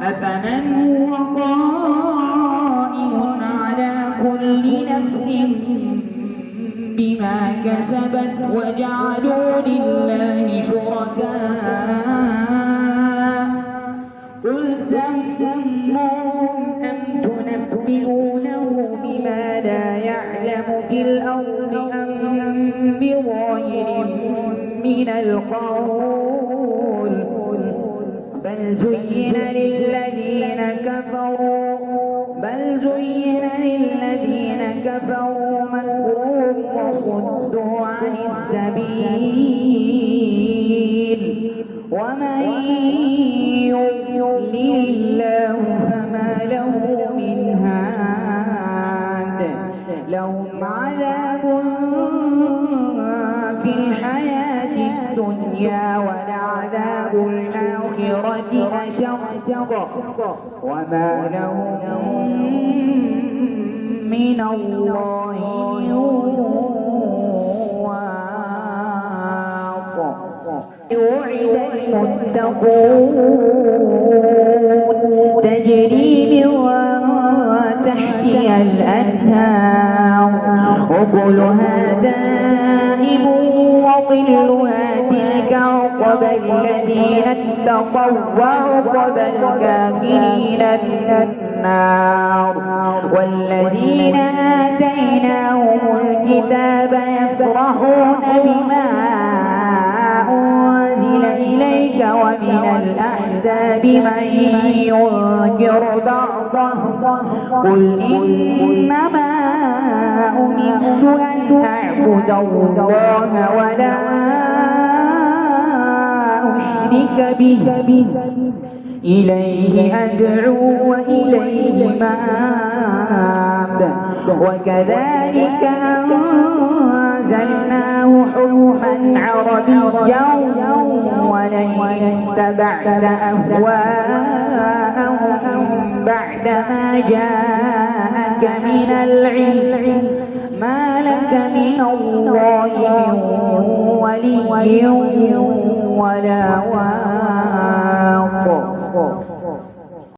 أفمن هو قائم على كل نفس بما كسبت وجعلوا لله شركاء قل سموهم أم تنبئونه بما لا يعلم في الأرض أم بظاهر من القول بل زين للذين كفروا مكرهم وصدوا عن السبيل ومن يضلل الله فما له من هاد لهم عذاب في الحياة الدنيا ولعذاب الآخرة أشق وما لهم من الله من واق وعد المتقون تجري من تحتها الأنهار أكلها دائم وظلها تلك عقبى الذين اتقوا وعقبى الكافرين النار والذين آتيناهم الكتاب يفرحون بما أنزل إليك ومن الأحزاب من ينكر بعضه قل إنما أمرت أن أعبد الله ولا أشرك به إليه أدعو وإليه مآب وكذلك أنزلناه حكما عربيا ولئن اتبعت أهواءهم بعدما جاءك من العلم ما لك من الله من ولي ولا واق